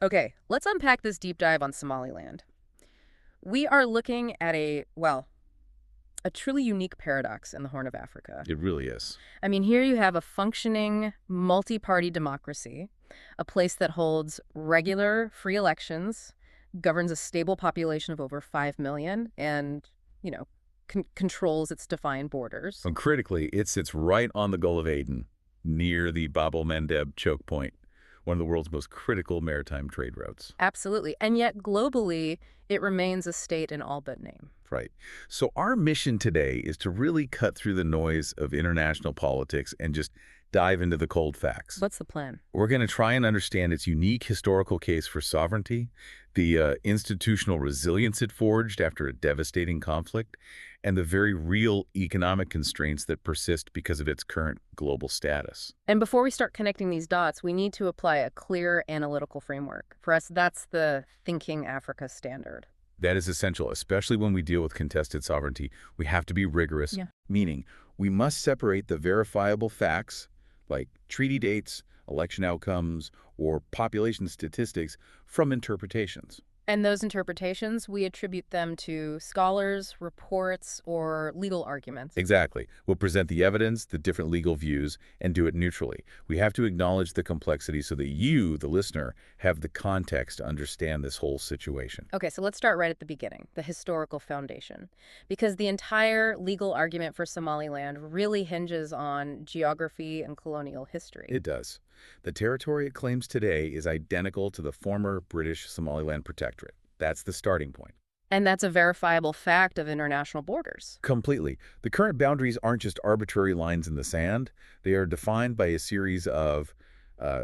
Okay, let's unpack this deep dive on Somaliland. We are looking at a truly unique paradox in the Horn of Africa. It really is. I mean, here you have a functioning multi-party democracy, a place that holds regular free elections, governs a stable population of over 5 million, and, controls its defined borders. And critically, it sits right on the Gulf of Aden, near the Bab el-Mandeb choke point, one of the world's most critical maritime trade routes. Absolutely. And yet, globally, it remains a state in all but name. Right. So our mission today is to really cut through the noise of international politics and just dive into the cold facts. What's the plan? We're going to try and understand its unique historical case for sovereignty, the institutional resilience it forged after a devastating conflict, and the very real economic constraints that persist because of its current global status. And before we start connecting these dots, we need to apply a clear analytical framework. For us, that's the Thinking Africa standard. That is essential, especially when we deal with contested sovereignty. We have to be rigorous, meaning we must separate the verifiable facts, like treaty dates, election outcomes, or population statistics, from interpretations. And those interpretations, we attribute them to scholars, reports, or legal arguments. Exactly. We'll present the evidence, the different legal views, and do it neutrally. We have to acknowledge the complexity so that you, the listener, have the context to understand this whole situation. Okay, so let's start right at the beginning, the historical foundation. Because the entire legal argument for Somaliland really hinges on geography and colonial history. It does. The territory it claims today is identical to the former British Somaliland Protectorate. That's the starting point. And that's a verifiable fact of international borders. Completely. The current boundaries aren't just arbitrary lines in the sand. They are defined by a series of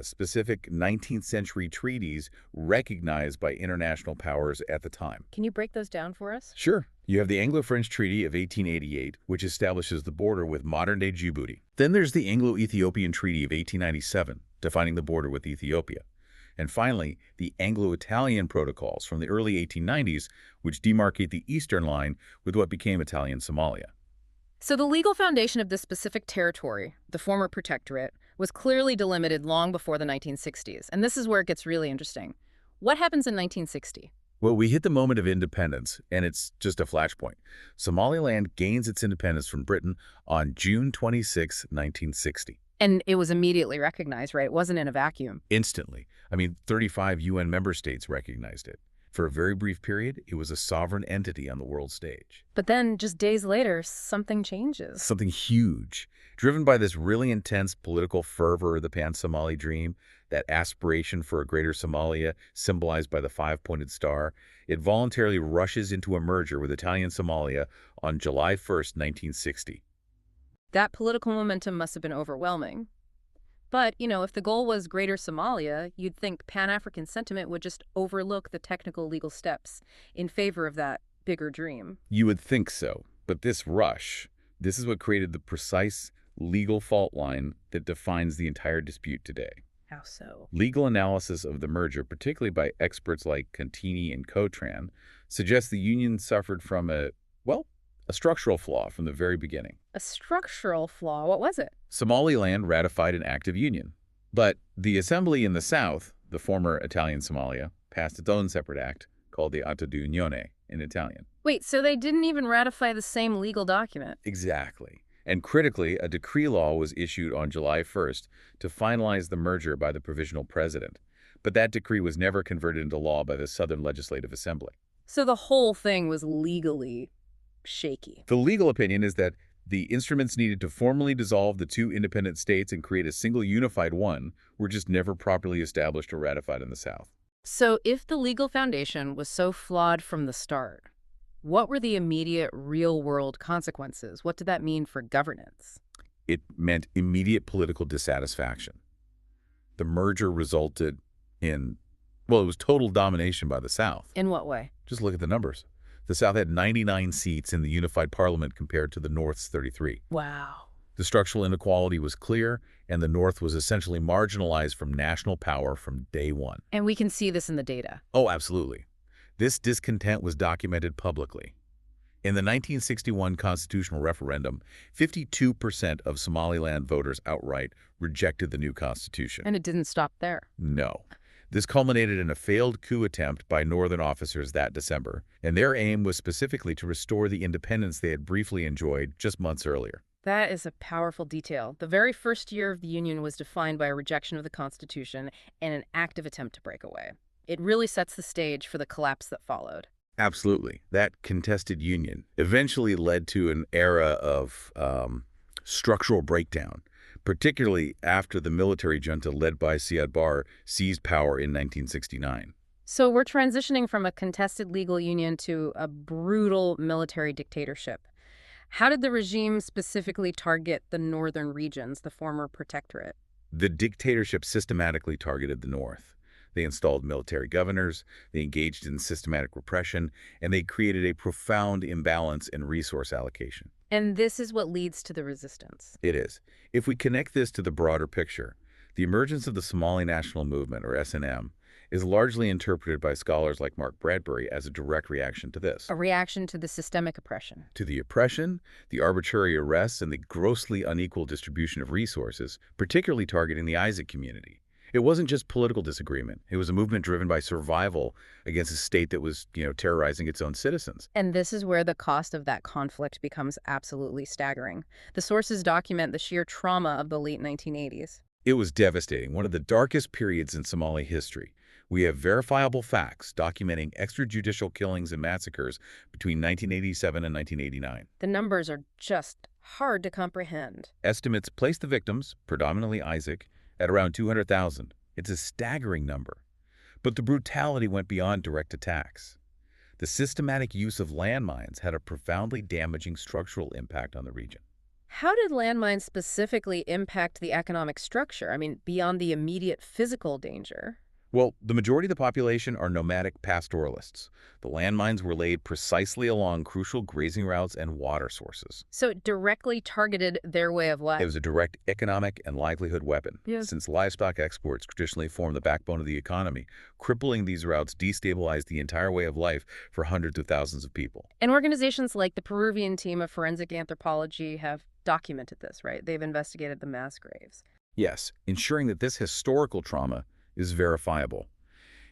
specific 19th century treaties recognized by international powers at the time. Can you break those down for us? Sure. You have the Anglo-French Treaty of 1888, which establishes the border with modern-day Djibouti. Then there's the Anglo-Ethiopian Treaty of 1897, defining the border with Ethiopia. And finally, the Anglo-Italian protocols from the early 1890s, which demarcate the eastern line with what became Italian Somalia. So the legal foundation of this specific territory, the former protectorate, was clearly delimited long before the 1960s. And this is where it gets really interesting. What happens in 1960? Well, we hit the moment of independence, and it's just a flashpoint. Somaliland gains its independence from Britain on June 26, 1960. And it was immediately recognized, right? It wasn't in a vacuum. Instantly. 35 UN member states recognized it. For a very brief period, it was a sovereign entity on the world stage. But then, just days later, something changes. Something huge. Driven by this really intense political fervor of the pan-Somali dream, that aspiration for a greater Somalia symbolized by the five-pointed star, it voluntarily rushes into a merger with Italian Somalia on July 1st, 1960. That political momentum must have been overwhelming. But, if the goal was greater Somalia, you'd think Pan-African sentiment would just overlook the technical legal steps in favor of that bigger dream. You would think so. But this rush, this is what created the precise legal fault line that defines the entire dispute today. How so? Legal analysis of the merger, particularly by experts like Contini and Cotran, suggests the union suffered from a structural flaw from the very beginning. A structural flaw? What was it? Somaliland ratified an act of union. But the assembly in the south, the former Italian Somalia, passed its own separate act called the Atto d'Unione in Italian. Wait, so they didn't even ratify the same legal document? Exactly. And critically, a decree law was issued on July 1st to finalize the merger by the provisional president. But that decree was never converted into law by the Southern Legislative Assembly. So the whole thing was legally shaky. The legal opinion is that the instruments needed to formally dissolve the two independent states and create a single unified one were just never properly established or ratified in the South. So if the legal foundation was so flawed from the start, what were the immediate real-world consequences? What did that mean for governance? It meant immediate political dissatisfaction. The merger resulted in, it was total domination by the South. In what way? Just look at the numbers. The South had 99 seats in the unified parliament compared to the North's 33. Wow. The structural inequality was clear, and the North was essentially marginalized from national power from day one. And we can see this in the data. Oh, absolutely. This discontent was documented publicly. In the 1961 constitutional referendum, 52% of Somaliland voters outright rejected the new constitution. And it didn't stop there. No. This culminated in a failed coup attempt by northern officers that December, and their aim was specifically to restore the independence they had briefly enjoyed just months earlier. That is a powerful detail. The very first year of the Union was defined by a rejection of the Constitution and an active attempt to break away. It really sets the stage for the collapse that followed. Absolutely. That contested union eventually led to an era of structural breakdown, particularly after the military junta led by Siad Barre seized power in 1969. So we're transitioning from a contested legal union to a brutal military dictatorship. How did the regime specifically target the northern regions, the former protectorate? The dictatorship systematically targeted the North. They installed military governors, they engaged in systematic repression, and they created a profound imbalance in resource allocation. And this is what leads to the resistance. It is. If we connect this to the broader picture, the emergence of the Somali National Movement, or SNM, is largely interpreted by scholars like Mark Bradbury as a direct reaction to this. A reaction to the systemic oppression. To the oppression, the arbitrary arrests, and the grossly unequal distribution of resources, particularly targeting the Isaac community. It wasn't just political disagreement. It was a movement driven by survival against a state that was, terrorizing its own citizens. And this is where the cost of that conflict becomes absolutely staggering. The sources document the sheer trauma of the late 1980s. It was devastating, one of the darkest periods in Somali history. We have verifiable facts documenting extrajudicial killings and massacres between 1987 and 1989. The numbers are just hard to comprehend. Estimates place the victims, predominantly Isaac, at around 200,000. It's a staggering number. But the brutality went beyond direct attacks. The systematic use of landmines had a profoundly damaging structural impact on the region. How did landmines specifically impact the economic structure? I mean, beyond the immediate physical danger. Well, the majority of the population are nomadic pastoralists. The landmines were laid precisely along crucial grazing routes and water sources. So it directly targeted their way of life. It was a direct economic and livelihood weapon, Yes. since livestock exports traditionally form the backbone of the economy. Crippling these routes destabilized the entire way of life for hundreds of thousands of people. And organizations like the Peruvian team of forensic anthropology have documented this, right? They've investigated the mass graves. Yes, ensuring that this historical trauma is verifiable.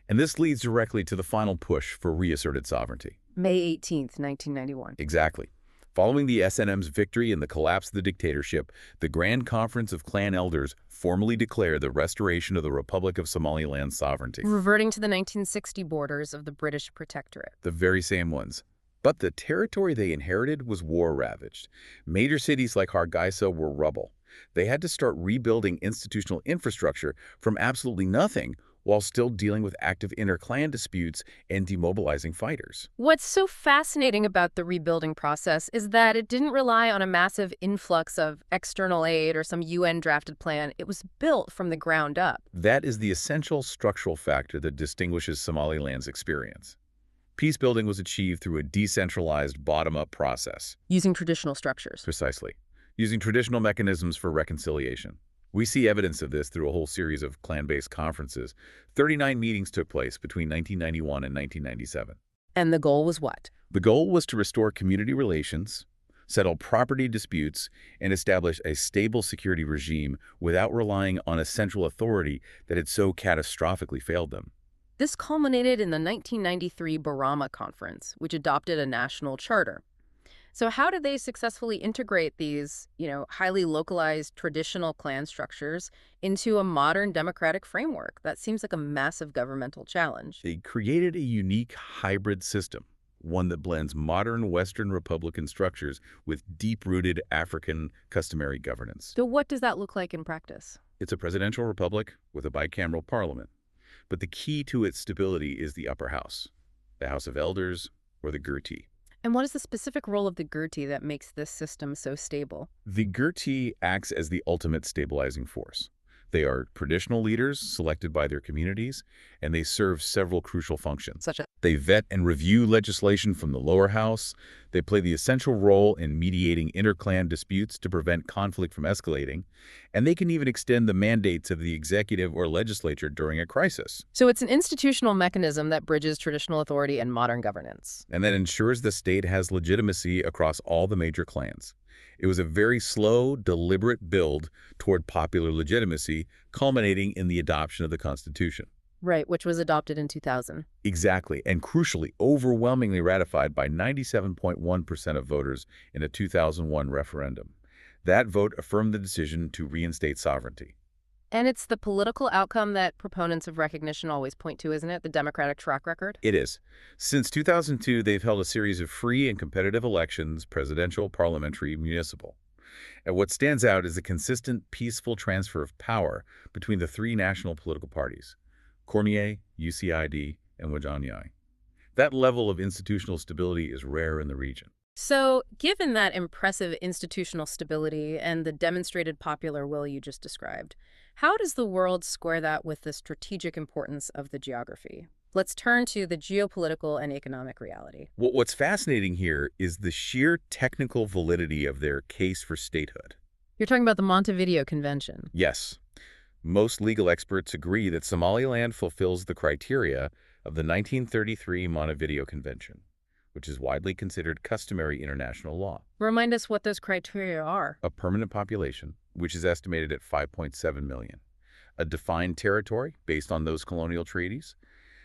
And this leads directly to the final push for reasserted sovereignty. May 18th, 1991. Exactly. Following the SNM's victory and the collapse of the dictatorship, the Grand Conference of Clan Elders formally declared the restoration of the Republic of Somaliland's sovereignty. Reverting to the 1960 borders of the British protectorate. The very same ones. But the territory they inherited was war-ravaged. Major cities like Hargeisa were rubble. They had to start rebuilding institutional infrastructure from absolutely nothing while still dealing with active inter-clan disputes and demobilizing fighters. What's so fascinating about the rebuilding process is that it didn't rely on a massive influx of external aid or some UN-drafted plan. It was built from the ground up. That is the essential structural factor that distinguishes Somaliland's experience. Peace building was achieved through a decentralized bottom-up process. Using traditional structures. Precisely. Using traditional mechanisms for reconciliation. We see evidence of this through a whole series of clan-based conferences. 39 meetings took place between 1991 and 1997. And the goal was what? The goal was to restore community relations, settle property disputes, and establish a stable security regime without relying on a central authority that had so catastrophically failed them. This culminated in the 1993 Barama Conference, which adopted a national charter. So how did they successfully integrate these, highly localized traditional clan structures into a modern democratic framework? That seems like a massive governmental challenge. They created a unique hybrid system, one that blends modern Western Republican structures with deep-rooted African customary governance. So what does that look like in practice? It's a presidential republic with a bicameral parliament. But the key to its stability is the upper house, the House of Elders, or the Gurti. And what is the specific role of the Gurti that makes this system so stable? The Gurti acts as the ultimate stabilizing force. They are traditional leaders selected by their communities, and they serve several crucial functions. Such as They vet and review legislation from the lower house. They play the essential role in mediating inter-clan disputes to prevent conflict from escalating. And they can even extend the mandates of the executive or legislature during a crisis. So it's an institutional mechanism that bridges traditional authority and modern governance. And that ensures the state has legitimacy across all the major clans. It was a very slow, deliberate build toward popular legitimacy, culminating in the adoption of the Constitution. Right, which was adopted in 2000. Exactly, and crucially, overwhelmingly ratified by 97.1% of voters in a 2001 referendum. That vote affirmed the decision to reinstate sovereignty. And it's the political outcome that proponents of recognition always point to, isn't it? The democratic track record? It is. Since 2002, they've held a series of free and competitive elections, presidential, parliamentary, municipal. And what stands out is the consistent, peaceful transfer of power between the three national political parties, Cormier, UCID, and Wajanyai. That level of institutional stability is rare in the region. So, given that impressive institutional stability and the demonstrated popular will you just described, how does the world square that with the strategic importance of the geography? Let's turn to the geopolitical and economic reality. What's fascinating here is the sheer technical validity of their case for statehood. You're talking about the Montevideo Convention. Yes, most legal experts agree that Somaliland fulfills the criteria of the 1933 Montevideo Convention, which is widely considered customary international law. Remind us what those criteria are. A permanent population, which is estimated at 5.7 million. A defined territory based on those colonial treaties.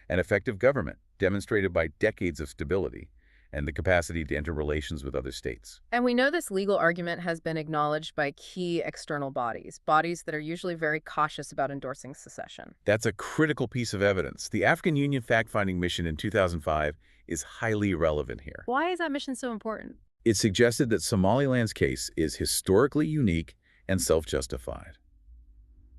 An effective government demonstrated by decades of stability and the capacity to enter relations with other states. And we know this legal argument has been acknowledged by key external bodies, bodies that are usually very cautious about endorsing secession. That's a critical piece of evidence. The African Union fact-finding mission in 2005 is highly relevant here. Why is that mission so important? It suggested that Somaliland's case is historically unique and self-justified.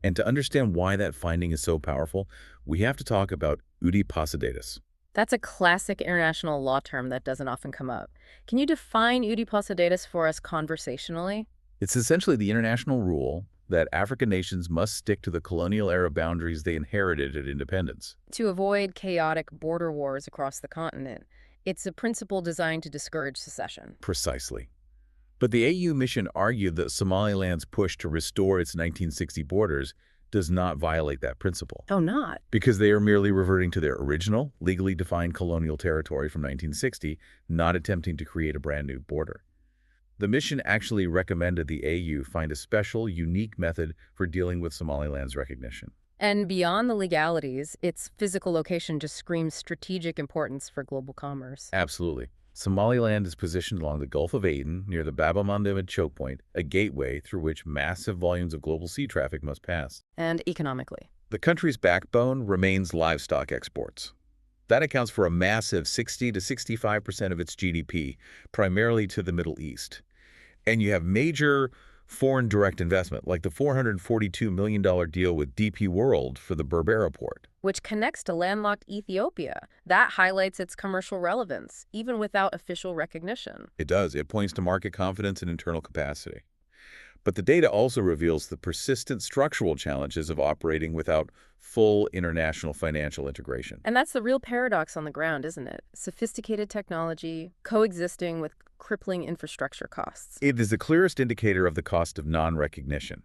And to understand why that finding is so powerful, we have to talk about udi possidetis. That's a classic international law term that doesn't often come up. Can you define udi possidetis for us conversationally? It's essentially the international rule that African nations must stick to the colonial era boundaries they inherited at independence. To avoid chaotic border wars across the continent, it's a principle designed to discourage secession. Precisely. But the AU mission argued that Somaliland's push to restore its 1960 borders does not violate that principle. Oh, not? Because they are merely reverting to their original, legally defined colonial territory from 1960, not attempting to create a brand new border. The mission actually recommended the AU find a special, unique method for dealing with Somaliland's recognition. And beyond the legalities, its physical location just screams strategic importance for global commerce. Absolutely. Somaliland is positioned along the Gulf of Aden near the Bab el-Mandeb choke point, a gateway through which massive volumes of global sea traffic must pass. And economically. The country's backbone remains livestock exports. That accounts for a massive 60 to 65% of its GDP, primarily to the Middle East. And you have major foreign direct investment, like the $442 million deal with DP World for the Berbera port. Which connects to landlocked Ethiopia. That highlights its commercial relevance, even without official recognition. It does. It points to market confidence and internal capacity. But the data also reveals the persistent structural challenges of operating without full international financial integration. And that's the real paradox on the ground, isn't it? Sophisticated technology coexisting with crippling infrastructure costs. It is the clearest indicator of the cost of non-recognition.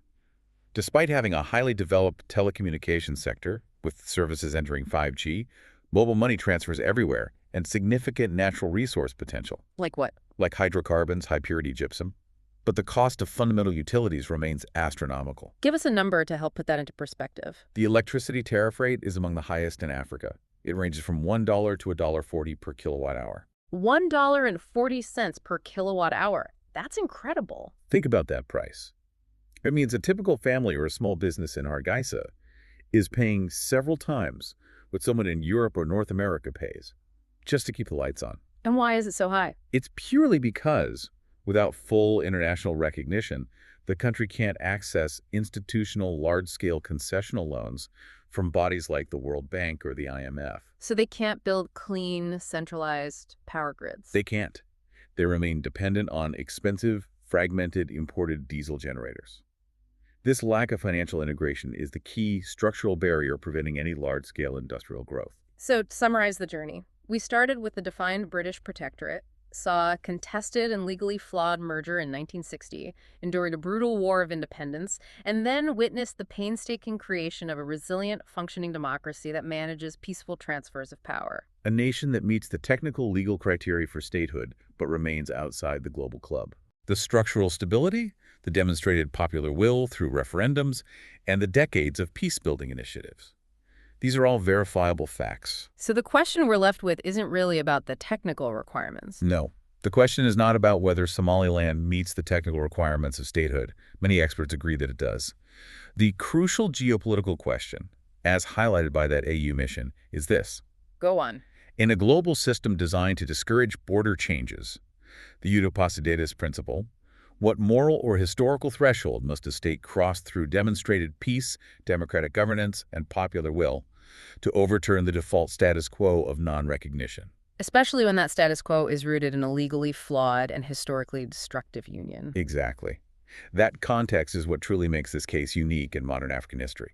Despite having a highly developed telecommunications sector, with services entering 5G, mobile money transfers everywhere, and significant natural resource potential. Like what? Like hydrocarbons, high-purity gypsum. But the cost of fundamental utilities remains astronomical. Give us a number to help put that into perspective. The electricity tariff rate is among the highest in Africa. It ranges from $1 to $1.40 per kilowatt hour. $1.40 per kilowatt hour. That's incredible. Think about that price. It means a typical family or a small business in Hargeisa is paying several times what someone in Europe or North America pays, just to keep the lights on. And why is it so high? It's purely because, without full international recognition, the country can't access institutional large-scale concessional loans from bodies like the World Bank or the IMF. So they can't build clean, centralized power grids. They can't. They remain dependent on expensive, fragmented, imported diesel generators. This lack of financial integration is the key structural barrier preventing any large-scale industrial growth. So to summarize the journey, we started with the defined British protectorate, saw a contested and legally flawed merger in 1960, endured a brutal war of independence, and then witnessed the painstaking creation of a resilient, functioning democracy that manages peaceful transfers of power. A nation that meets the technical legal criteria for statehood but remains outside the global club. The structural stability, the demonstrated popular will through referendums, and the decades of peace-building initiatives. These are all verifiable facts. So the question we're left with isn't really about the technical requirements. No. The question is not about whether Somaliland meets the technical requirements of statehood. Many experts agree that it does. The crucial geopolitical question, as highlighted by that AU mission, is this. Go on. In a global system designed to discourage border changes, the Utopasidetis principle, what moral or historical threshold must a state cross through demonstrated peace, democratic governance, and popular will to overturn the default status quo of non-recognition? Especially when that status quo is rooted in a legally flawed and historically destructive union. Exactly. That context is what truly makes this case unique in modern African history.